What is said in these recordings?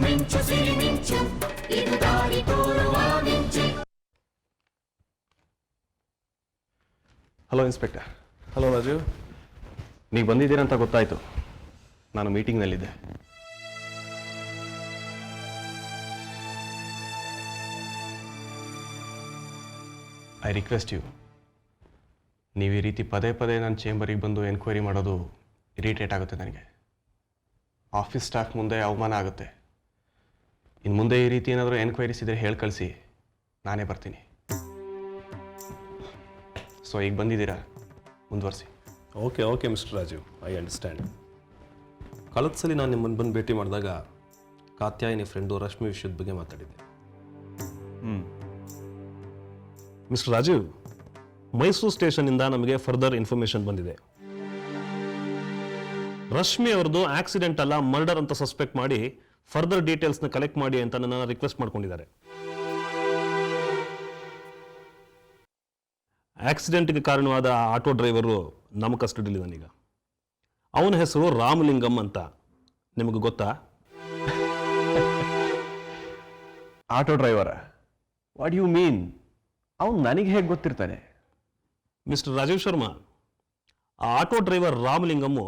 ಮಿಂಚು ಸಿರಿ ಮಿಂಚು ಇದು ದಾರಿ ತೋರುವ ಮಿಂಚು. Hello inspector. ಹಲೋ ರಾಜು, ನೀವು ಬಂದಿದ್ದೀರಂತ ಗೊತ್ತಾಯಿತು. ನಾನು ಮೀಟಿಂಗ್ನಲ್ಲಿದ್ದೆ. ಐ ರಿಕ್ವೆಸ್ಟ್ ಯು, ನೀವು ಈ ರೀತಿ ಪದೇ ಪದೇ ನನ್ನ ಚೇಂಬರಿಗೆ ಬಂದು ಎನ್ಕ್ವೈರಿ ಮಾಡೋದು ಇರಿಟೇಟ್ ಆಗುತ್ತೆ ನನಗೆ. ಆಫೀಸ್ ಸ್ಟಾಫ್ ಮುಂದೆ ಅವಮಾನ ಆಗುತ್ತೆ. ಇನ್ನು ಮುಂದೆ ಈ ರೀತಿ ಏನಾದರೂ ಎನ್ಕ್ವೈರೀಸ್ ಇದ್ದರೆ ಹೇಳಿ ಕಳಿಸಿ, ನಾನೇ ಬರ್ತೀನಿ. ಸೊ ಈಗ ಬಂದಿದ್ದೀರಾ, ಮುಂದುವರಿಸಿ. Okay mister Raju, I understand. ಕಳೆದ ಸಲ ನಾನು ನಿಮ್ಮನ್ನು ಬಂದು ಭೇಟಿ ಮಾಡಿದಾಗ ಕಾತ್ಯಾಯಿನಿ ಫ್ರೆಂಡು ರಶ್ಮಿ ವಿಷಯದ ಬಗ್ಗೆ ಮಾತಾಡಿದ್ದೆ. ಮಿಸ್ಟರ್ ರಾಜೀವ್, ಮೈಸೂರು ಸ್ಟೇಷನ್ನಿಂದ ನಮಗೆ ಫರ್ದರ್ ಇನ್ಫಾರ್ಮೇಶನ್ ಬಂದಿದೆ. ರಶ್ಮಿ ಅವ್ರದ್ದು ಆಕ್ಸಿಡೆಂಟ್ ಅಲ್ಲ, ಮರ್ಡರ್ ಅಂತ ಸಸ್ಪೆಕ್ಟ್ ಮಾಡಿ ಫರ್ದರ್ ಡೀಟೇಲ್ಸ್ನ ಕಲೆಕ್ಟ್ ಮಾಡಿ ಅಂತ ನನ್ನ ರಿಕ್ವೆಸ್ಟ್ ಮಾಡ್ಕೊಂಡಿದ್ದಾರೆ. ಆಕ್ಸಿಡೆಂಟ್ಗೆ ಕಾರಣವಾದ ಆಟೋ ಡ್ರೈವರು ನಮ್ಮ ಕಸ್ಟಡಿಲಿದ್ದಾನೀಗ. ಅವನ ಹೆಸರು ರಾಮಲಿಂಗಂ ಅಂತ. ನಿಮಗೆ ಗೊತ್ತಾ? ಆಟೋ ಡ್ರೈವರ? What you mean? ಅವನು ನನಗೆ ಹೇಗೆ ಗೊತ್ತಿರ್ತಾನೆ? ಮಿಸ್ಟರ್ ರಾಜೀವ್ ಶರ್ಮಾ, ಆ ಆಟೋ ಡ್ರೈವರ್ ರಾಮಲಿಂಗಮ್ಮು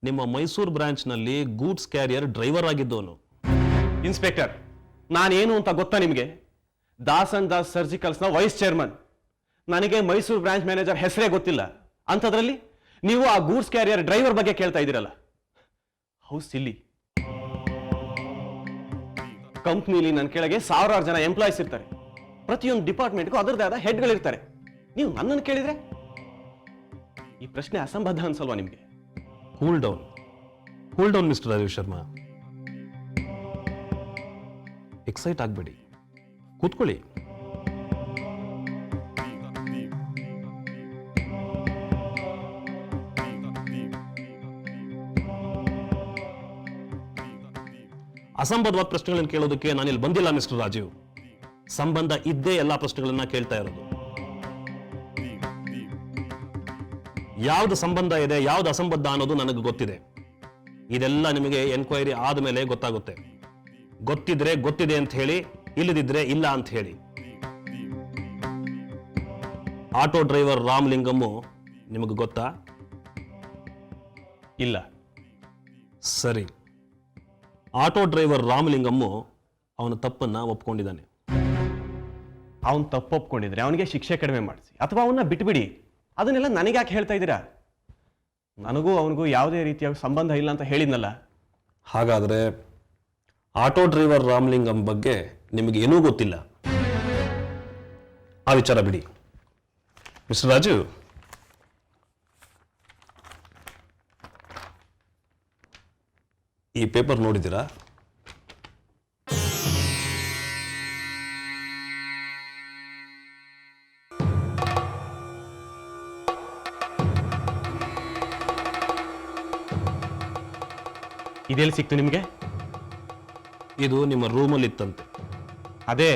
ನಿಮ್ಮ ಮೈಸೂರು ಬ್ರಾಂಚ್ನಲ್ಲಿ ಗೂಡ್ಸ್ ಕ್ಯಾರಿಯರ್ ಡ್ರೈವರ್ ಆಗಿದ್ದವನು. ಇನ್ಸ್ಪೆಕ್ಟರ್, ನಾನೇನು ಅಂತ ಗೊತ್ತಾ ನಿಮಗೆ? ದಾಸ್ ಅಂಡ್ ದಾಸ್ ಸರ್ಜಿಕಲ್ಸ್ನ ವೈಸ್ ಚೇರ್ಮನ್. ನನಗೆ ಮೈಸೂರು ಬ್ರಾಂಚ್ ಮ್ಯಾನೇಜರ್ ಹೆಸರೇ ಗೊತ್ತಿಲ್ಲ. ಅಂಥದ್ರಲ್ಲಿ ನೀವು ಆ ಗೂಡ್ಸ್ ಕ್ಯಾರಿಯರ್ ಡ್ರೈವರ್ ಬಗ್ಗೆ ಕೇಳ್ತಾ ಇದ್ದೀರಲ್ಲ, ಹೌ ಸಿಲ್ಲಿ. ಕಂಪ್ನಿಲಿ ನನ್ನ ಕೆಳಗೆ ಸಾವಿರಾರು ಜನ ಎಂಪ್ಲಾಯೀಸ್ ಇರ್ತಾರೆ. ಪ್ರತಿಯೊಂದು ಡಿಪಾರ್ಟ್ಮೆಂಟ್ಗೂ ಅದರದೇ ಆದ ಹೆಡ್ಗಳಿರ್ತಾರೆ. ನೀವು ನನ್ನನ್ನು ಕೇಳಿದ್ರೆ ಈ ಪ್ರಶ್ನೆ ಅಸಂಬದ್ಧ ಅನ್ಸಲ್ವಾ ನಿಮಗೆ? Cool down mister Rajeev Sharma. Excite ಆಗಬೇಡಿ, ಕೂತ್ಕೊಳ್ಳಿ. ಅಸಂಬದ್ಧವಾದ ಪ್ರಶ್ನೆಗಳನ್ನು ಕೇಳೋದಕ್ಕೆ ನಾನಿಲ್ಲಿ ಬಂದಿಲ್ಲ ಮಿಸ್ಟರ್ ರಾಜೀವ್. ಸಂಬಂಧ ಇದ್ದೇ ಎಲ್ಲ ಪ್ರಶ್ನೆಗಳನ್ನ ಕೇಳ್ತಾ ಇರೋದು. ಯಾವ್ದು ಸಂಬಂಧ ಇದೆ, ಯಾವ್ದು ಅಸಂಬದ್ಧ ಅನ್ನೋದು ನನಗೆ ಗೊತ್ತಿದೆ. ಇದೆಲ್ಲ ನಿಮಗೆ ಎನ್ಕ್ವೈರಿ ಆದಮೇಲೆ ಗೊತ್ತಾಗುತ್ತೆ. ಗೊತ್ತಿದ್ರೆ ಗೊತ್ತಿದೆ ಅಂತ ಹೇಳಿ, ಇಲ್ಲದಿದ್ರೆ ಇಲ್ಲ ಅಂತ ಹೇಳಿ. ಆಟೋ ಡ್ರೈವರ್ ರಾಮಲಿಂಗಮ್ಮು ನಿಮಗೆ ಗೊತ್ತಾ? ಇಲ್ಲ. ಸರಿ, ಆಟೋ ಡ್ರೈವರ್ ರಾಮಲಿಂಗಮ್ಮು ಅವನ ತಪ್ಪನ್ನ ಒಪ್ಕೊಂಡಿದ್ದಾನೆ. ಅವನು ತಪ್ಪು ಒಪ್ಕೊಂಡಿದ್ರೆ ಅವನಿಗೆ ಶಿಕ್ಷೆ ಕಡಿಮೆ ಮಾಡಿಸಿ, ಅಥವಾ ಅವನ್ನ ಬಿಟ್ಬಿಡಿ. ಅದನ್ನೆಲ್ಲ ನನಗೆ ಯಾಕೆ ಹೇಳ್ತಾ ಇದ್ದೀರಾ? ನನಗೂ ಅವನಿಗೂ ಯಾವುದೇ ರೀತಿಯ ಸಂಬಂಧ ಇಲ್ಲ ಅಂತ ಹೇಳಿದ್ನಲ್ಲ. ಹಾಗಾದರೆ ಆಟೋ ಡ್ರೈವರ್ ರಾಮಲಿಂಗಂ ಬಗ್ಗೆ ನಿಮಗೆ ಏನೂ ಗೊತ್ತಿಲ್ಲ. ಆ ವಿಚಾರ ಬಿಡಿ. ಮಿಸ್ಟರ್ ರಾಜು, ಈ ಪೇಪರ್ ನೋಡಿದ್ದೀರಾ? ಇದೆಲ್ಲಿ ಸಿಕ್ತು ನಿಮಗೆ? ಇದು ನಿಮ್ಮ ರೂಮಲ್ಲಿ ಇತ್ತಂತೆ. ಅದೇ,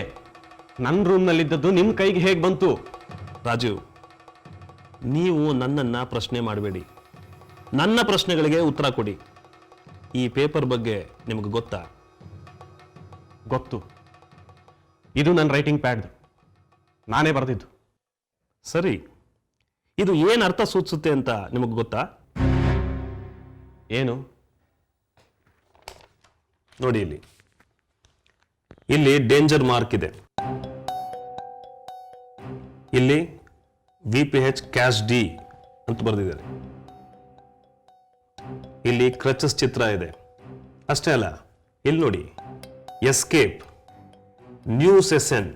ನನ್ನ ರೂಮ್ನಲ್ಲಿದ್ದದ್ದು ನಿಮ್ಮ ಕೈಗೆ ಹೇಗೆ ಬಂತು? ರಾಜೀವ್, ನೀವು ನನ್ನನ್ನ ಪ್ರಶ್ನೆ ಮಾಡಬೇಡಿ. ನನ್ನ ಪ್ರಶ್ನೆಗಳಿಗೆ ಉತ್ತರ ಕೊಡಿ. ಈ ಪೇಪರ್ ಬಗ್ಗೆ ನಿಮಗೆ ಗೊತ್ತಾ? ಗೊತ್ತು. ಇದು ನನ್ನ ರೈಟಿಂಗ್ ಪ್ಯಾಡ್ದು, ನಾನೇ ಬರೆದಿದ್ದು. ಸರಿ, ಇದು ಏನು ಅರ್ಥ ಸೂಚಿಸುತ್ತೆ ಅಂತ ನಿಮಗೆ ಗೊತ್ತಾ? ಏನು? ನೋಡಿ, ಇಲ್ಲಿ ಡೇಂಜರ್ ಮಾರ್ಕ್ ಇದೆ. ಇಲ್ಲಿ VPH ಕ್ಯಾಶ್ ಡಿ ಅಂತ ಬರೆದಿದ್ದಾರೆ. ಇಲ್ಲಿ ಕ್ರಚಸ್ ಚಿತ್ರ ಇದೆ. ಅಷ್ಟೇ ಅಲ್ಲ, ಇಲ್ಲಿ ನೋಡಿ, ಎಸ್ಕೇಪ್, ನ್ಯೂಸ್ SN,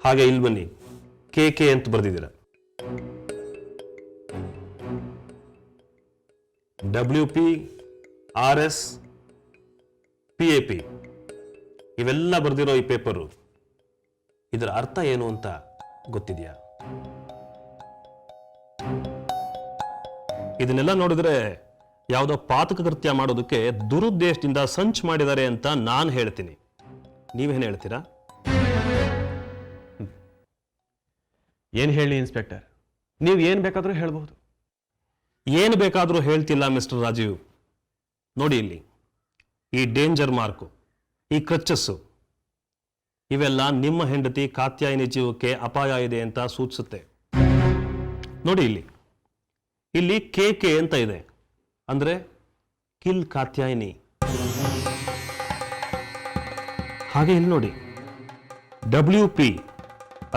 ಹಾಗೆ ಇಲ್ಲಿ ಬನ್ನಿ, KK ಅಂತ ಬರೆದಿದ್ದೀರ. WP, RS, PAP ಇವೆಲ್ಲ ಬರೆದಿರೋ ಈ ಪೇಪರು, ಇದರ ಅರ್ಥ ಏನು ಅಂತ ಗೊತ್ತಿದೆಯಾ? ಇದನ್ನೆಲ್ಲ ನೋಡಿದ್ರೆ ಯಾವುದೋ ಪಾತಕ ಕೃತ್ಯ ಮಾಡೋದಕ್ಕೆ ದುರುದ್ದೇಶದಿಂದ ಸಂಚು ಮಾಡಿದ್ದಾರೆ ಅಂತ ನಾನು ಹೇಳ್ತೀನಿ. ನೀವೇನು ಹೇಳ್ತೀರಾ? ಏನು ಹೇಳಿ ಇನ್ಸ್ಪೆಕ್ಟರ್, ನೀವು ಏನು ಬೇಕಾದರೂ ಹೇಳ್ಬಹುದು. ಏನು ಬೇಕಾದರೂ ಹೇಳ್ತಿಲ್ಲ ಮಿಸ್ಟರ್ ರಾಜೀವ್. ನೋಡಿ, ಇಲ್ಲಿ ಈ ಡೇಂಜರ್ ಮಾರ್ಕು, ಈ ಕ್ರಚ್ಚಸ್ಸು ಇವೆಲ್ಲ ನಿಮ್ಮ ಹೆಂಡತಿ ಕಾತ್ಯಾಯಿನಿ ಜೀವಕ್ಕೆ ಅಪಾಯ ಇದೆ ಅಂತ ಸೂಚಿಸುತ್ತೆ. ನೋಡಿ ಇಲ್ಲಿ KK ಅಂತ ಇದೆ, ಅಂದ್ರೆ ಕಿಲ್ ಕಾತ್ಯಾಯಿನಿ. ಹಾಗೆ ಇಲ್ಲಿ ನೋಡಿ WP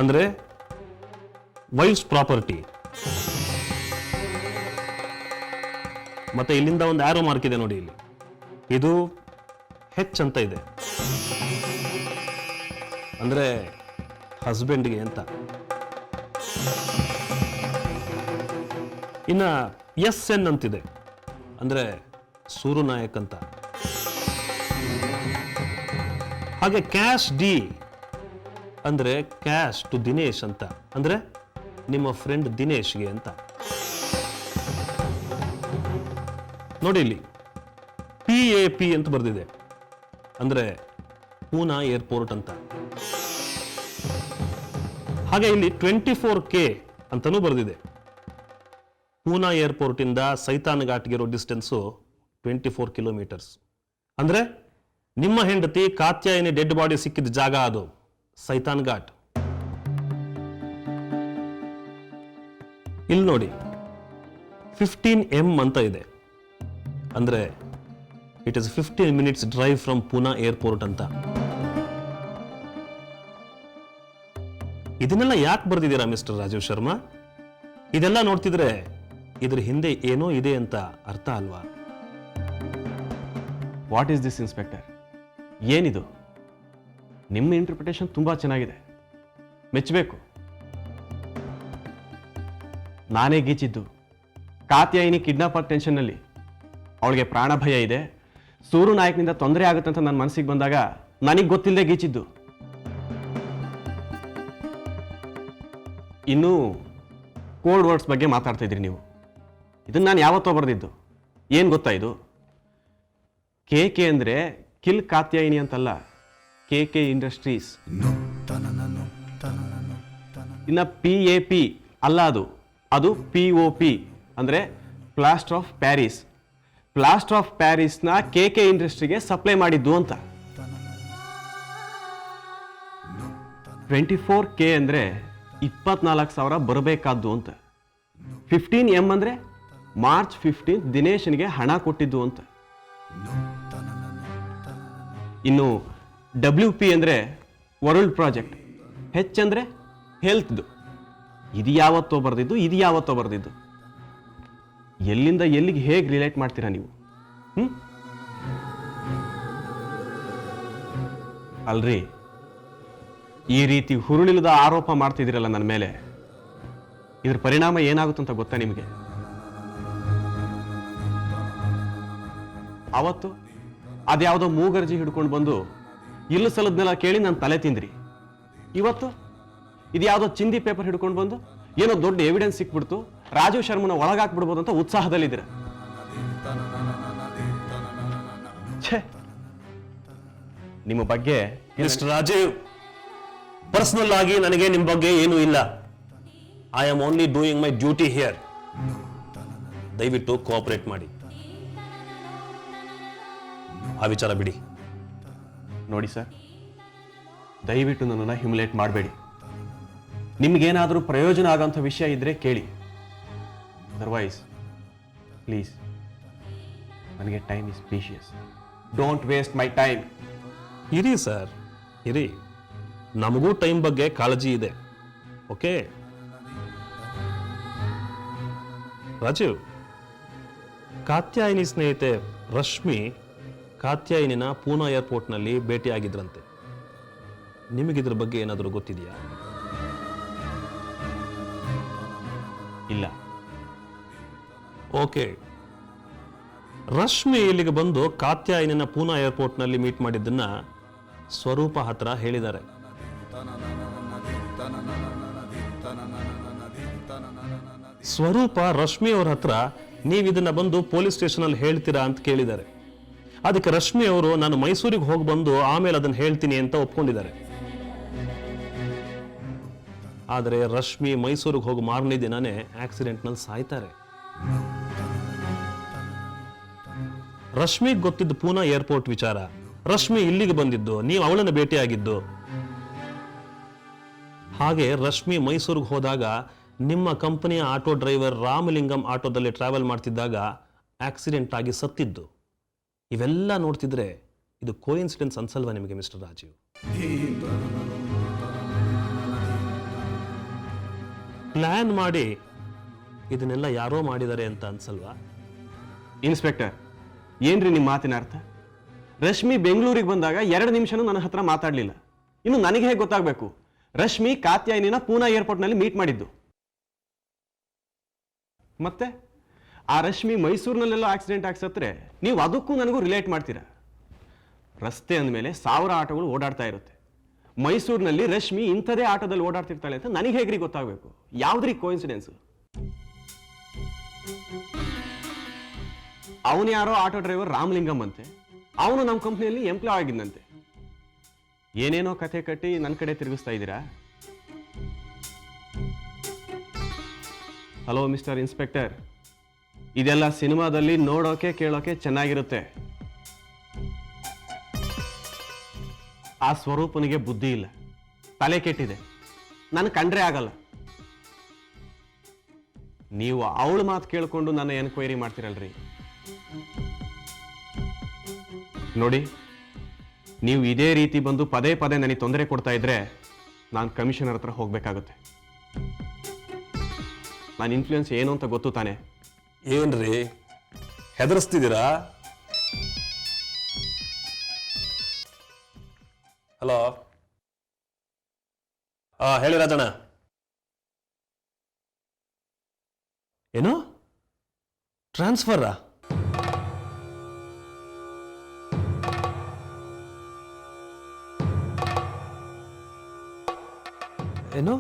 ಅಂದ್ರೆ ವೈಫ್ಸ್ ಪ್ರಾಪರ್ಟಿ. ಮತ್ತೆ ಇಲ್ಲಿಂದ ಒಂದು ಆರೋ ಮಾರ್ಕ್ ಇದೆ ನೋಡಿ, ಇಲ್ಲಿ ಇದು H ಅಂತ ಇದೆ, ಅಂದ್ರೆ ಹಸ್ಬೆಂಡ್ಗೆ ಅಂತ. ಇನ್ನ SN ಅಂತಿದೆ, ಅಂದ್ರೆ ಸೂರು ನಾಯಕ್ ಅಂತ. ಹಾಗೆ ಕ್ಯಾಶ್ D ಅಂದ್ರೆ ಕ್ಯಾಶ್ ಟು ದಿನೇಶ್ ಅಂತ, ಅಂದ್ರೆ ನಿಮ್ಮ ಫ್ರೆಂಡ್ ದಿನೇಶ್ಗೆ ಅಂತ. ನೋಡಿ ಇಲ್ಲಿ PAP ಅಂತ ಬರೆದಿದೆ, ಅಂದ್ರೆ ಪೂನಾ ಏರ್ಪೋರ್ಟ್ ಅಂತ. ಹಾಗೆ ಇಲ್ಲಿ 24K ಅಂತಾನೂ ಬರೆದಿದೆ. ಪೂನಾ ಏರ್ಪೋರ್ಟ್ ಇಂದ ಸೈತಾನ್ ಘಾಟ್ಗೆ ಇರೋ ಡಿಸ್ಟೆನ್ಸು 24 ಕಿಲೋಮೀಟರ್ಸ್. ಅಂದ್ರೆ ನಿಮ್ಮ ಹೆಂಡತಿ ಕಾತ್ಯಾಯಿನಿ ಡೆಡ್ ಬಾಡಿ ಸಿಕ್ಕಿದ ಜಾಗ ಅದು ಸೈತಾನ್ ಘಾಟ್. ಇಲ್ಲಿ ನೋಡಿ 15M ಅಂತ ಇದೆ, ಅಂದ್ರೆ it is 15 minutes drive from Poona airport ಅಂತ. ಇದನ್ನೆಲ್ಲ ಯಾಕೆ ಬರ್ದಿದ್ದೀರಾ ಮಿಸ್ಟರ್ ರಾಜೀವ್ ಶರ್ಮಾ? ಇದೆಲ್ಲ ನೋಡ್ತಿದ್ರೆ ಇದ್ರ ಹಿಂದೆ ಏನೋ ಇದೆ ಅಂತ ಅರ್ಥ ಅಲ್ವಾ? What is this inspector? ಏನಿದು? ನಿಮ್ಮ ಇಂಟರ್ಪ್ರಿಟೇಷನ್ ತುಂಬಾ ಚೆನ್ನಾಗಿದೆ, ಮೆಚ್ಚಬೇಕು. ನಾನೇ ಗೀಚಿದ್ದು ಕಾತ್ಯಾಯಿನಿ ಕಿಡ್ನಾಪರ್ ಟೆನ್ಷನ್ನಲ್ಲಿ. ಅವಳಿಗೆ ಪ್ರಾಣ ಭಯ ಇದೆ, ಸೂರು ನಾಯಕ್ನಿಂದ ತೊಂದರೆ ಆಗುತ್ತೆ ಅಂತ ನನ್ನ ಮನಸ್ಸಿಗೆ ಬಂದಾಗ ನನಗೆ ಗೊತ್ತಿಲ್ಲದೆ ಗೀಚಿದ್ದು. ಇನ್ನು ಕೋಲ್ಡ್ ವರ್ಡ್ಸ್ ಬಗ್ಗೆ ಮಾತಾಡ್ತಾ ಇದ್ರಿ ನೀವು. ಇದನ್ನು ನಾನು ಯಾವತ್ತೋ ಬರೆದಿದ್ದು. ಏನು ಗೊತ್ತಾ ಇದು? KK ಅಂದರೆ ಕಿಲ್ ಕಾತ್ಯಾಯಿನಿ ಅಂತಲ್ಲ, KK ಇಂಡಸ್ಟ್ರೀಸ್. ಇನ್ನು PAP ಅಲ್ಲ, ಅದು POP ಅಂದರೆ plaster of Paris. Plaster of ಪ್ಯಾರಿಸ್ನ KK ಇಂಡಸ್ಟ್ರಿಗೆ ಸಪ್ಲೈ ಮಾಡಿದ್ದು ಅಂತ. 24K ಅಂದರೆ 24,000 ಬರಬೇಕಾದ್ದು ಅಂತ. 15M ಅಂದರೆ ಮಾರ್ಚ್ 15 ದಿನೇಶನ್ಗೆ ಹಣ ಕೊಟ್ಟಿದ್ದು ಅಂತ. ಇನ್ನು WP ಅಂದರೆ ವರ್ಲ್ಡ್ ಪ್ರಾಜೆಕ್ಟ್, H ಅಂದರೆ ಹೆಲ್ತ್ದು. ಇದು ಯಾವತ್ತೋ ಬರೆದಿದ್ದು. ಎಲ್ಲಿಂದ ಎಲ್ಲಿಗೆ ಹೇಗೆ ರಿಲೇಟ್ ಮಾಡ್ತೀರಾ ನೀವು? ಅಲ್ರಿ, ಈ ರೀತಿ ಹುರುಳಿಲ್ಲದ ಆರೋಪ ಮಾಡ್ತಿದ್ದೀರಲ್ಲ ನನ್ನ ಮೇಲೆ, ಇದ್ರ ಪರಿಣಾಮ ಏನಾಗುತ್ತಂತ ಗೊತ್ತಾ ನಿಮಗೆ? ಅವತ್ತು ಅದ್ಯಾವುದೋ ಮೂಗರ್ಜಿ ಹಿಡ್ಕೊಂಡು ಬಂದು ಇಲ್ಲು ಸಲದ್ನೆಲ್ಲ ಕೇಳಿ ನಾನು ತಲೆ ತಿಂದ್ರಿ. ಇವತ್ತು ಇದ್ಯಾವುದೋ ಚಿಂದಿ ಪೇಪರ್ ಹಿಡ್ಕೊಂಡು ಬಂದು ಏನೋ ದೊಡ್ಡ ಎವಿಡೆನ್ಸ್ ಸಿಕ್ಬಿಡ್ತು, ರಾಜೀವ್ ಶರ್ಮನ ಒಳಗಾಕ್ಬಿಡ್ಬೋದು ಅಂತ ಉತ್ಸಾಹದಲ್ಲಿದ್ದೀರ. ಛೇ, ನಿಮ್ಮ ಬಗ್ಗೆ ಮಿಸ್ಟರ್ ರಾಜೀವ್, ಪರ್ಸನಲ್ ಆಗಿ ನನಗೆ ನಿಮ್ಮ ಬಗ್ಗೆ ಏನೂ ಇಲ್ಲ. I am only doing my duty here. ದಯವಿಟ್ಟು ಕೋಆಪರೇಟ್ ಮಾಡಿ. ಆ ವಿಚಾರ ಬಿಡಿ. ನೋಡಿ ಸರ್, ದಯವಿಟ್ಟು ನನ್ನನ್ನು ಹ್ಯುಮಿಲೇಟ್ ಮಾಡಬೇಡಿ. ನಿಮ್ಗೇನಾದರೂ ಪ್ರಯೋಜನ ಆಗೋಂಥ ವಿಷಯ ಇದ್ರೆ ಕೇಳಿ, ಅದರ್ವೈಸ್ ಪ್ಲೀಸ್, ನನಗೆ time is precious. Don't waste my time. ಇರಿ ಸರ್, ಇರಿ. ನಮಗೂ ಟೈಮ್ ಬಗ್ಗೆ ಕಾಳಜಿ ಇದೆ. ಓಕೆ ರಾಜೀವ್, ಕಾತ್ಯಾಯಿನಿ ಸ್ನೇಹಿತೆ ರಶ್ಮಿ ಕಾತ್ಯಾಯಿನಿನ ಪೂನಾ ಏರ್ಪೋರ್ಟ್ನಲ್ಲಿ ಭೇಟಿಯಾಗಿದ್ರಂತೆ. ನಿಮಗಿದ್ರ ಬಗ್ಗೆ ಏನಾದರೂ ಗೊತ್ತಿದೆಯಾ? ಇಲ್ಲ. ಓಕೆ, ರಶ್ಮಿ ಇಲ್ಲಿಗೆ ಬಂದು ಕಾತ್ಯಾಯಿನಿನ ಪೂನಾ ಏರ್ಪೋರ್ಟ್ನಲ್ಲಿ ಮೀಟ್ ಮಾಡಿದ್ದನ್ನ ಸ್ವರೂಪ ಹತ್ರ ಹೇಳಿದ್ದಾರೆ. ಸ್ವರೂಪ ರಶ್ಮಿ ಅವ್ರ ಹತ್ರ ನೀವಿದನ್ನ ಬಂದು ಪೊಲೀಸ್ ಸ್ಟೇಷನ್ ಅಲ್ಲಿ ಹೇಳ್ತೀರಾ ಅಂತ ಕೇಳಿದ್ದಾರೆ. ಅದಕ್ಕೆ ರಶ್ಮಿ ಅವರು ನಾನು ಮೈಸೂರಿಗೆ ಹೋಗಿ ಬಂದು ಆಮೇಲೆ ಅದನ್ನ ಹೇಳ್ತೀನಿ ಅಂತ ಒಪ್ಕೊಂಡಿದ್ದಾರೆ. ಆದರೆ ರಶ್ಮಿ ಮೈಸೂರಿಗೆ ಹೋಗಿ ಮಾರನೇ ದಿನಾನೇ ಆಕ್ಸಿಡೆಂಟ್ನಲ್ಲಿ ಸಾಯ್ತಾರೆ. ರಶ್ಮಿಗೆ ಗೊತ್ತಿದ್ದು ಪೂನಾ ಏರ್ಪೋರ್ಟ್ ವಿಚಾರ. ರಶ್ಮಿ ಇಲ್ಲಿಗೆ ಬಂದಿದ್ದು, ನೀವು ಅವಳನ್ನು ಭೇಟಿಯಾಗಿದ್ದು. ಹಾಗೆ ರಶ್ಮಿ ಮೈಸೂರಿಗೆ ಹೋದಾಗ ನಿಮ್ಮ ಕಂಪನಿಯ ಆಟೋ ಡ್ರೈವರ್ ರಾಮಲಿಂಗಂ ಆಟೋದಲ್ಲಿ ಟ್ರಾವೆಲ್ ಮಾಡ್ತಿದ್ದಾಗ ಆಕ್ಸಿಡೆಂಟ್ ಆಗಿ ಸತ್ತಿದ್ದು. ಇವೆಲ್ಲ ನೋಡ್ತಿದ್ರೆ ಇದು ಕೋಇನ್ಸಿಡೆನ್ಸ್ ಅನ್ಸಲ್ವಾ ನಿಮಗೆ ಮಿಸ್ಟರ್ ರಾಜೀವ್? ಪ್ಲಾನ್ ಮಾಡಿ ಇದನ್ನೆಲ್ಲ ಯಾರೋ ಮಾಡಿದ್ದಾರೆ ಅಂತ ಅನ್ಸಲ್ವಾ? ಇನ್ಸ್ಪೆಕ್ಟರ್, ಏನ್ರಿ ನಿಮ್ಮ ಮಾತಿನ ಅರ್ಥ? ರಶ್ಮಿ ಬೆಂಗಳೂರಿಗೆ ಬಂದಾಗ 2 ನಿಮಿಷನೂ ನನ್ನ ಹತ್ರ ಮಾತಾಡಲಿಲ್ಲ. ಇನ್ನು ನನಗೆ ಹೇಗೆ ಗೊತ್ತಾಗಬೇಕು ರಶ್ಮಿ ಕಾತ್ಯಾಯಿನಿನ ಪೂನಾ ಏರ್ಪೋರ್ಟ್ನಲ್ಲಿ ಮೀಟ್ ಮಾಡಿದ್ದು? ಮತ್ತೆ ಆ ರಶ್ಮಿ ಮೈಸೂರಿನಲ್ಲೆಲ್ಲ ಆಕ್ಸಿಡೆಂಟ್ ಆಗಿಸತ್ರೆ ನೀವು ಅದಕ್ಕೂ ನನಗೂ ರಿಲೇಟ್ ಮಾಡ್ತೀರಾ? ರಸ್ತೆ ಅಂದಮೇಲೆ 1000 ಆಟೋಗಳು ಓಡಾಡ್ತಾ ಇರುತ್ತೆ. ಮೈಸೂರಿನಲ್ಲಿ ರಶ್ಮಿ ಇಂಥದೇ ಆಟೋದಲ್ಲಿ ಓಡಾಡ್ತಿರ್ತಾಳೆ ಅಂತ ನನಗೆ ಹೇಗ್ರಿ ಗೊತ್ತಾಗಬೇಕು? ಯಾವ್ದ್ರಿ ಕೋಇನ್ಸಿಡೆನ್ಸ್? ಅವನು ಯಾರೋ ಆಟೋ ಡ್ರೈವರ್ ರಾಮಲಿಂಗಂ ಅಂತೆ, ಅವನು ನಮ್ಮ ಕಂಪ್ನಿಯಲ್ಲಿ ಎಂಪ್ಲಾಯ್ ಆಗಿದ್ದಂತೆ. ಏನೇನೋ ಕಥೆ ಕಟ್ಟಿ ನನ್ನ ಕಡೆ ತಿರುಗಿಸ್ತಾ ಇದ್ದೀರಾ? ಹಲೋ ಮಿಸ್ಟರ್ ಇನ್ಸ್ಪೆಕ್ಟರ್, ಇದೆಲ್ಲ ಸಿನಿಮಾದಲ್ಲಿ ನೋಡೋಕೆ ಕೇಳೋಕೆ ಚೆನ್ನಾಗಿರುತ್ತೆ. ಆ ಸ್ವರೂಪನಿಗೆ ಬುದ್ಧಿ ಇಲ್ಲ, ತಲೆ ಕೆಟ್ಟಿದೆ, ನನ್ನ ಕಂಡ್ರೆ ಆಗಲ್ಲ. ನೀವು ಅವಳ ಮಾತು ಕೇಳಿಕೊಂಡು ನನ್ನ ಎನ್ಕ್ವೈರಿ ಮಾಡ್ತಿರಲ್ರಿ. ನೋಡಿ, ನೀವು ಇದೇ ರೀತಿ ಬಂದು ಪದೇ ಪದೇ ನನಗೆ ತೊಂದರೆ ಕೊಡ್ತಾ ಇದ್ರೆ ನಾನು ಕಮಿಷನರ್ ಹತ್ರ ಹೋಗ್ಬೇಕಾಗುತ್ತೆ. ನನ್ನ ಇನ್ಫ್ಲೂಯೆನ್ಸ್ ಏನು ಅಂತ ಗೊತ್ತು ತಾನೆ? ಏನ್ರಿ ಹೆದರ್ಸ್ತಿದ್ದೀರಾ? ಹಲೋ, ಹೇಳಿ ರಾಜಣ್ಣ. ಏನು ಟ್ರಾನ್ಸ್ಫರಾ? ಏನು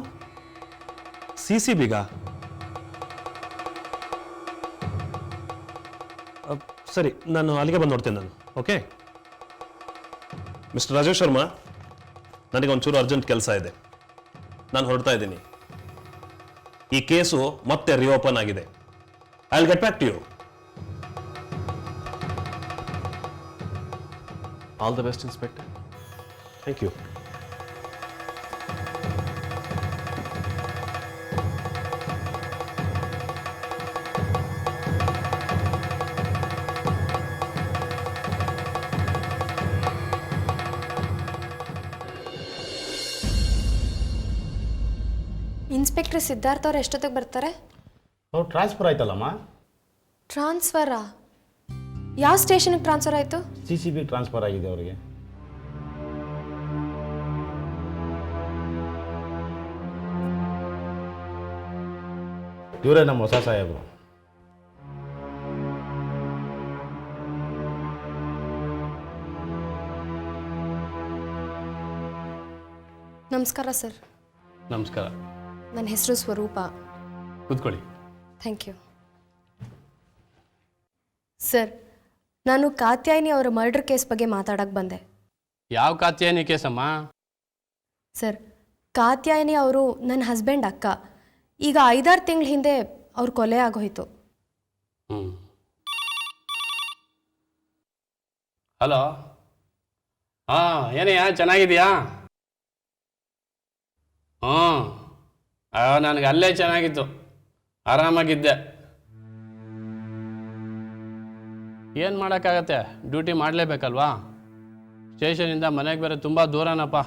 CCBಗ? ಸರಿ, ನಾನು ಅಲ್ಲಿಗೆ ಬಂದು ನೋಡ್ತೇನೆ ನಾನು. ಓಕೆ ಮಿಸ್ಟರ್ ರಾಜೇಶ್ ಶರ್ಮಾ, ನನಗೆ ಒಂಚೂರು ಅರ್ಜೆಂಟ್ ಕೆಲಸ ಇದೆ, ನಾನು ಹೊರಡ್ತಾ ಇದ್ದೀನಿ. ಈ ಕೇಸು ಮತ್ತೆ ರಿಓಪನ್ ಆಗಿದೆ. I will get back to you. All the best inspector. Thank you. Inspector Siddharth ಅವ್ರು ಎಷ್ಟೊತ್ತಿಗೆ ಬರ್ತಾರೆ? ಅವ್ರು ಟ್ರಾನ್ಸ್ಫರ್ ಆಯ್ತಲ್ಲಮ್ಮ. ಟ್ರಾನ್ಸ್ಫರಾ? ಯಾವ ಸ್ಟೇಷನ್ಗೆ ಟ್ರಾನ್ಸ್ಫರ್ ಆಯಿತು? CCB ಟ್ರಾನ್ಸ್ಫರ್ ಆಗಿದೆ ಅವರಿಗೆ. ಇವರೇ ನಮ್ಮ ಹೊಸ ಸಾಹೇಬರು. ನಮಸ್ಕಾರ ಸರ್. ನಮಸ್ಕಾರ. ನನ್ನ ಹೆಸರು ಸ್ವರೂಪ. ಕೂತ್ಕೊಳ್ಳಿ. Thank you sir. ನಾನು ಕಾತ್ಯಾಯಿನಿ ಅವರ ಮರ್ಡರ್ ಕೇಸ್ ಬಗ್ಗೆ ಮಾತಾಡಕ್ಕೆ ಬಂದೆ. ಯಾವ ಕಾತ್ಯಾಯಿನಿ ಕೇಸಮ್ಮ? ಸರ್, ಕಾತ್ಯಾಯಿನಿ ಅವರು ನನ್ನ ಹಸ್ಬೆಂಡ್ ಅಕ್ಕ. ಈಗ 5-6 ತಿಂಗಳ ಹಿಂದೆ ಅವ್ರ ಕೊಲೆ ಆಗೋಯ್ತು. ಹಲೋ, ಏನಯ್ಯ, ಚೆನ್ನಾಗಿದೆಯಾ? ನನಗೆ ಅಲ್ಲೇ ಚೆನ್ನಾಗಿತ್ತು, ಆರಾಮಾಗಿದ್ದೆ. ಏನು ಮಾಡೋಕ್ಕಾಗತ್ತೆ, ಡ್ಯೂಟಿ ಮಾಡಲೇಬೇಕಲ್ವಾ? ಸ್ಟೇಷನಿಂದ ಮನೆಗೆ ಬೇರೆ ತುಂಬ ದೂರನಪ್ಪ.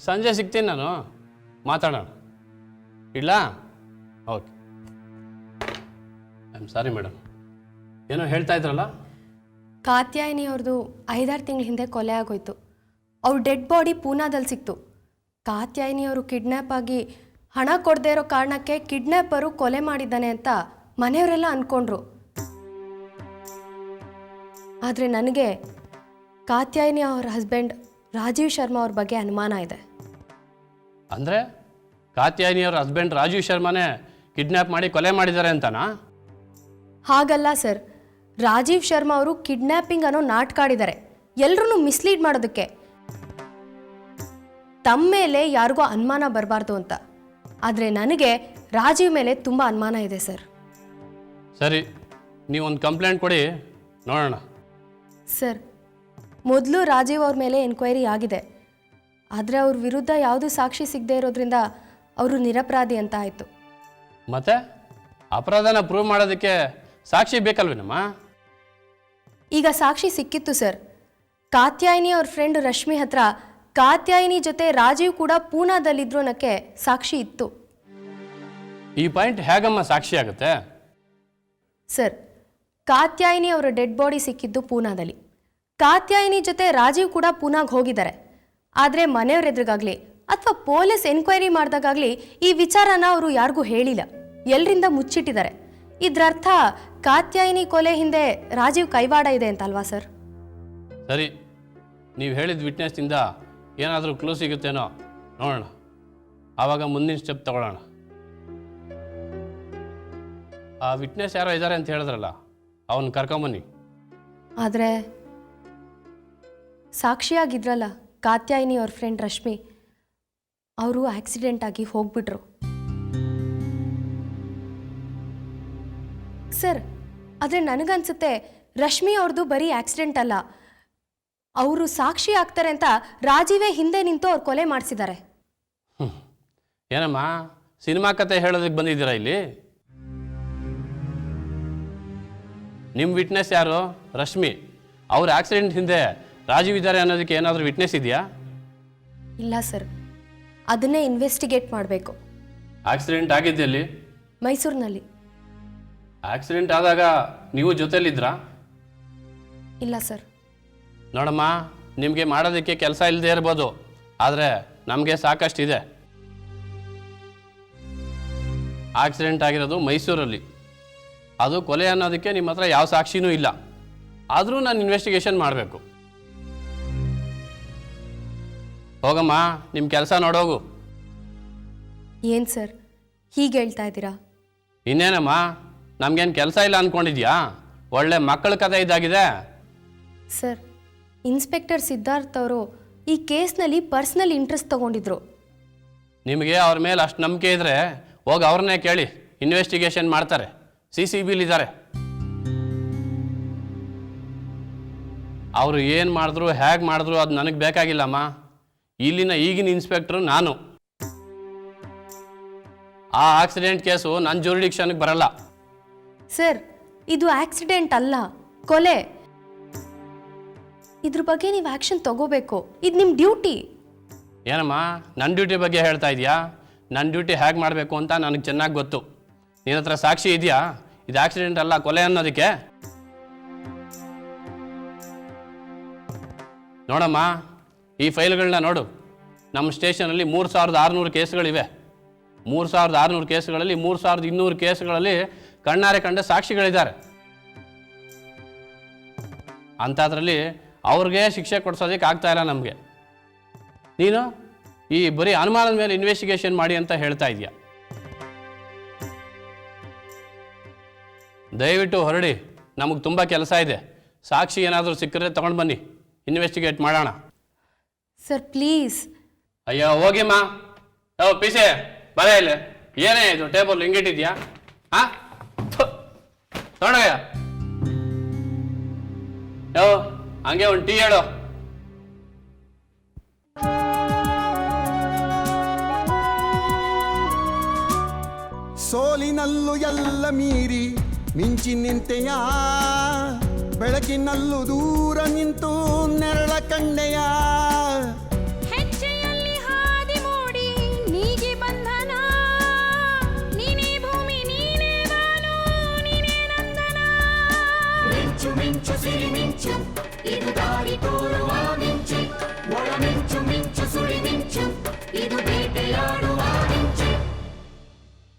ಸಂಜೆ ಸಿಗ್ತೀನಿ ನಾನು, ಮಾತಾಡೋಣ. ಇಲ್ಲ? Okay. I am sorry madam, ಏನೋ ಹೇಳ್ತಾ ಇದ್ರಲ್ಲ? ಕಾತ್ಯಾಯಿನಿ ಅವ್ರದ್ದು 5-6 ತಿಂಗಳ ಹಿಂದೆ ಕೊಲೆ ಆಗೋಯ್ತು. ಅವ್ರ ಡೆಡ್ ಬಾಡಿ ಪೂನಾದಲ್ಲಿ ಸಿಕ್ತು. ಕಾತ್ಯಾಯಿನಿ ಅವರು ಕಿಡ್ನ್ಯಾಪ್ ಆಗಿ ಹಣ ಕೊಡದೇ ಇರೋ ಕಾರಣಕ್ಕೆ ಕಿಡ್ನ್ಯಾಪರು ಕೊಲೆ ಮಾಡಿದ್ದಾನೆ ಅಂತ ಮನೆಯವರೆಲ್ಲ ಅಂದ್ಕೊಂಡ್ರು. ಆದರೆ ನನಗೆ ಕಾತ್ಯಾಯಿನಿ ಅವ್ರ ಹಸ್ಬೆಂಡ್ ರಾಜೀವ್ ಶರ್ಮಾ ಅವ್ರ ಬಗ್ಗೆ ಅನುಮಾನ ಇದೆ. ಅಂದರೆ ಕಾತ್ಯಾಯಿನಿ ಅವ್ರ ಹಸ್ಬೆಂಡ್ ರಾಜೀವ್ ಶರ್ಮಾನೇ ಕಿಡ್ನ್ಯಾಪ್ ಮಾಡಿ ಕೊಲೆ ಮಾಡಿದ್ದಾರೆ ಅಂತನಾ? ಹಾಗಲ್ಲ ಸರ್, ರಾಜೀವ್ ಶರ್ಮಾ ಅವರು ಕಿಡ್ನ್ಯಾಪಿಂಗ್ ಅನ್ನೋ ನಾಟಕ ಆಡಿದ್ದಾರೆ, ಎಲ್ಲರೂ ಮಿಸ್ಲೀಡ್ ಮಾಡೋದಕ್ಕೆ. ತಮ್ಮ ಮೇಲೆ ಯಾರಿಗೂ ಅನುಮಾನ ಬರಬಾರ್ದು ಅಂತ. ಆದರೆ ನನಗೆ ರಾಜೀವ್ ಮೇಲೆ ತುಂಬ ಅನುಮಾನ ಇದೆ ಸರ್. ಸರಿ, ನೀವೊಂದು ಕಂಪ್ಲೇಂಟ್ ಕೊಡಿ ನೋಡೋಣ. ಸರ್, ಮೊದಲು ರಾಜೀವ್ ಅವ್ರ ಮೇಲೆ ಎನ್ಕ್ವೈರಿ ಆಗಿದೆ. ಆದರೆ ಅವ್ರ ವಿರುದ್ಧ ಯಾವುದೂ ಸಾಕ್ಷಿ ಸಿಗದೆ ಇರೋದ್ರಿಂದ ಅವರು ನಿರಪರಾಧಿ ಅಂತ ಆಯಿತು. ಮತ್ತೆ ಅಪರಾಧನ ಪ್ರೂವ್ ಮಾಡೋದಕ್ಕೆ ಸಾಕ್ಷಿ ಬೇಕಲ್ವೇನಮ್ಮ? ಈಗ ಸಾಕ್ಷಿ ಸಿಕ್ಕಿತ್ತು ಸರ್. ಕಾತ್ಯಾಯಿನಿ ಅವ್ರ ಫ್ರೆಂಡ್ ರಶ್ಮಿ ಹತ್ರ ಕಾತ್ಯಾಯಿನಿ ಜೊತೆ ರಾಜೀವ್ ಕೂಡ ಪೂನಾದಲ್ಲಿದ್ರು ಅನ್ನೋಕ್ಕೆ ಸಾಕ್ಷಿ ಇತ್ತು. ಈ ಪಾಯಿಂಟ್ ಹೇಗಮ್ಮ ಸಾಕ್ಷಿ ಆಗುತ್ತೆ? ಸರ್, ಕಾತ್ಯಾಯಿನಿ ಅವರ ಡೆಡ್ ಬಾಡಿ ಸಿಕ್ಕಿದ್ದು ಪೂನಾದಲ್ಲಿ. ಕಾತ್ಯಾಯಿನಿ ಜೊತೆ ರಾಜೀವ್ ಕೂಡ ಪೂನಾಗೆ ಹೋಗಿದ್ದಾರೆ. ಆದರೆ ಮನೆಯವ್ರ ಎದುರಿಗಾಗಲಿ ಅಥವಾ ಪೊಲೀಸ್ ಎನ್ಕ್ವೈರಿ ಮಾಡಿದಾಗಲಿ ಈ ವಿಚಾರನ ಅವರು ಯಾರಿಗೂ ಹೇಳಿಲ್ಲ, ಎಲ್ಲರಿಂದ ಮುಚ್ಚಿಟ್ಟಿದ್ದಾರೆ. ಇದರರ್ಥ ಕಾತ್ಯಾಯಿನಿ ಕೊಲೆ ಹಿಂದೆ ರಾಜೀವ್ ಕೈವಾಡ ಇದೆ ಅಂತ ಅಲ್ವಾ ಸರ್? ಸರಿ, ನೀವು ಹೇಳಿದ ವಿಟ್ನೆಸ್ನಿಂದ ಏನಾದರೂ ಕ್ಲೂ ಸಿಗುತ್ತೇನೋ ನೋಡೋಣ, ಆವಾಗ ಮುಂದಿನ ಸ್ಟೆಪ್ ತಗೊಳ್ಳೋಣ. ಆ ವಿಟ್ನೆಸ್ ಯಾರೋ ಇದ್ದಾರೆ ಅಂತ ಹೇಳಿದ್ರಲ್ಲ, ಅವನು ಕರ್ಕೊಂಬನ್ನಿ. ಆದರೆ ಸಾಕ್ಷಿಯಾಗಿದ್ರಲ್ಲ ಕಾತ್ಯಾಯಿನಿ ಅವ್ರ ಫ್ರೆಂಡ್ ರಶ್ಮಿ, ಅವರು ಆಕ್ಸಿಡೆಂಟ್ ಆಗಿ ಹೋಗ್ಬಿಟ್ರು. ಸರ್, ಆದರೆ ನನಗನ್ಸುತ್ತೆ ರಶ್ಮಿ ಅವ್ರದ್ದು ಬರೀ ಆಕ್ಸಿಡೆಂಟ್ ಅಲ್ಲ, ಅವರು ಸಾಕ್ಷಿ ಆಗ್ತಾರೆ ಅಂತ ರಾಜೀವೇ ಹಿಂದೆ ನಿಂತು ಅವ್ರು ಕೊಲೆ ಮಾಡಿಸಿದ್ದಾರೆ. ಏನಮ್ಮ ಸಿನಿಮಾ ಕತೆ ಹೇಳೋದಕ್ಕೆ ಬಂದಿದ್ದೀರಾ ಇಲ್ಲಿ? ನಿಮ್ಮ ವಿಟ್ನೆಸ್ ಯಾರು? ರಶ್ಮಿ. ಅವ್ರ ಆಕ್ಸಿಡೆಂಟ್ ಹಿಂದೆ ರಾಜೀವ್ ಇದ್ದಾರೆ ಅನ್ನೋದಕ್ಕೆ ಏನಾದರೂ ವಿಟ್ನೆಸ್ ಇದೆಯಾ? ಇಲ್ಲ ಸರ್, ಅದನ್ನೇ ಇನ್ವೆಸ್ಟಿಗೇಟ್ ಮಾಡಬೇಕು. ಆಕ್ಸಿಡೆಂಟ್ ಆಗಿದ್ದೆಲ್ಲಿ? ಮೈಸೂರಿನಲ್ಲಿ. ಆಕ್ಸಿಡೆಂಟ್ ಆದಾಗ ನೀವು ಜೊತೆಲಿದ್ರಾ? ಇಲ್ಲ ಸರ್. ನೋಡಮ್ಮ, ನಿಮಗೆ ಮಾಡೋದಕ್ಕೆ ಕೆಲಸ ಇಲ್ಲದೆ ಇರ್ಬೋದು, ಆದರೆ ನಮಗೆ ಸಾಕಷ್ಟಿದೆ. ಆಕ್ಸಿಡೆಂಟ್ ಆಗಿರೋದು ಮೈಸೂರಲ್ಲಿ, ಅದು ಕೊಲೆ ಅನ್ನೋದಕ್ಕೆ ನಿಮ್ಮ ಹತ್ರ ಯಾವ ಸಾಕ್ಷಿನೂ ಇಲ್ಲ. ಆದರೂ ನಾನು ಇನ್ವೆಸ್ಟಿಗೇಷನ್ ಮಾಡಬೇಕು. ಹೋಗಮ್ಮ, ನಿಮ್ಮ ಕೆಲಸ ನೋಡೋಗು. ಏನು ಸರ್ ಹೀಗೆ ಹೇಳ್ತಾ ಇದ್ದೀರಾ? ಇನ್ನೇನಮ್ಮ, ನಮಗೇನು ಕೆಲಸ ಇಲ್ಲ ಅಂದ್ಕೊಂಡಿದ್ಯಾ? ಒಳ್ಳೆ ಮಕ್ಕಳ ಕಥೆ ಇದಾಗಿದೆ. ಸರ್, ಇನ್ಸ್ಪೆಕ್ಟರ್ ಸಿದ್ಧಾರ್ಥ್ ಅವರು ಈ ಕೇಸ್ನಲ್ಲಿ ಪರ್ಸ್ನಲ್ ಇಂಟ್ರೆಸ್ಟ್ ತಗೊಂಡಿದ್ರು. ನಿಮಗೆ ಅವ್ರ ಮೇಲೆ ಅಷ್ಟು ನಂಬಿಕೆ ಇದ್ದರೆ ಹೋಗಿ ಅವ್ರನ್ನೇ ಕೇಳಿ, ಇನ್ವೆಸ್ಟಿಗೇಷನ್ ಮಾಡ್ತಾರೆ. CCBಲಿದ್ದಾರೆ. ಅವರು ಏನು ಮಾಡಿದ್ರು ಹೇಗೆ ಮಾಡಿದ್ರು ಅದು ನನಗೆ ಬೇಕಾಗಿಲ್ಲಮ್ಮ. ಇಲ್ಲಿನ ಈಗಿನ ಇನ್ಸ್ಪೆಕ್ಟ್ರು ನಾನು. ಆ ಆಕ್ಸಿಡೆಂಟ್ ಕೇಸು ನನ್ನ ಜೂರಿಡಿಕ್ಷನ್ಗೆ ಬರಲ್ಲ. ಸರ್, ಇದು ಆಕ್ಸಿಡೆಂಟ್ ಅಲ್ಲ, ಕೊಲೆ. ಇದ್ರ ಬಗ್ಗೆ ನೀವು ಆ್ಯಕ್ಷನ್ ತಗೋಬೇಕು. ಇದು ನಿಮ್ಮ ಡ್ಯೂಟಿ. ಏನಮ್ಮ ನನ್ನ ಡ್ಯೂಟಿ ಬಗ್ಗೆ ಹೇಳ್ತಾ ಇದೆಯಾ? ನನ್ನ ಡ್ಯೂಟಿ ಹೇಗೆ ಮಾಡಬೇಕು ಅಂತ ನನಗೆ ಚೆನ್ನಾಗಿ ಗೊತ್ತು. ನಿನ್ನ ಹತ್ರ ಸಾಕ್ಷಿ ಇದೆಯಾ ಇದು ಆಕ್ಸಿಡೆಂಟ್ ಅಲ್ಲ ಕೊಲೆ ಅನ್ನೋದಕ್ಕೆ? ನೋಡಮ್ಮ, ಈ ಫೈಲ್ಗಳನ್ನ ನೋಡು. ನಮ್ಮ ಸ್ಟೇಷನಲ್ಲಿ 3600 ಕೇಸ್ಗಳಿವೆ. 3600 ಕೇಸ್ಗಳಲ್ಲಿ 3200 ಕೇಸ್ಗಳಲ್ಲಿ ಕಣ್ಣಾರೆ ಕಂಡ ಸಾಕ್ಷಿಗಳಿದ್ದಾರೆ. ಅಂಥದ್ರಲ್ಲಿ ಅವ್ರಿಗೆ ಶಿಕ್ಷೆ ಕೊಡಿಸೋದಕ್ಕೆ ಆಗ್ತಾ ಇಲ್ಲ ನಮಗೆ. ನೀನು ಈ ಬರೀ ಅನುಮಾನದ ಮೇಲೆ ಇನ್ವೆಸ್ಟಿಗೇಷನ್ ಮಾಡಿ ಅಂತ ಹೇಳ್ತಾ ಇದೆಯಾ? ದಯವಿಟ್ಟು ಹೊರಡಿ, ನಮಗೆ ತುಂಬ ಕೆಲಸ ಇದೆ. ಸಾಕ್ಷಿ ಏನಾದರೂ ಸಿಕ್ಕರೆ ತಗೊಂಡು ಬನ್ನಿ, ಇನ್ವೆಸ್ಟಿಗೇಟ್ ಮಾಡೋಣ. Sir please. ಅಯ್ಯೋ ಹೋಗಿಮ್ಮ. ಪಿಸೆ ಬರ ಇಲ್ಲ. ಏನೇ ಇದು ಟೇಬಲ್ ಹಿಂಗಿಟ್ಟಿದ್ಯಾ? ಹಾಂ ತೊಗೊಂಡೋಗ್ಯ. ಹಂಗೆ ಒಂದು ಟೀ ಹೇಳು. ಸೋಲಿನಲ್ಲೂ ಎಲ್ಲ ಮೀರಿ ಮಿಂಚಿ ನಿಂತೆಯ, ಬೆಳಕಿನಲ್ಲೂ ದೂರ ನಿಂತು ನೆರಳ ಕಂಡೆಯ. ಹೆಜ್ಜೆಯಲ್ಲಿ ಹಾದಿ ಮೂಡಿ ನೀಗಿ ಬಂಧನ, ನೀನೇ ಭೂಮಿ ನೀನೇ ಬಾನು ನೀನೇ ನಂದನ. ಮಿಂಚು ಮಿಂಚು ಸಿರಿ ಮಿಂಚು ಇದು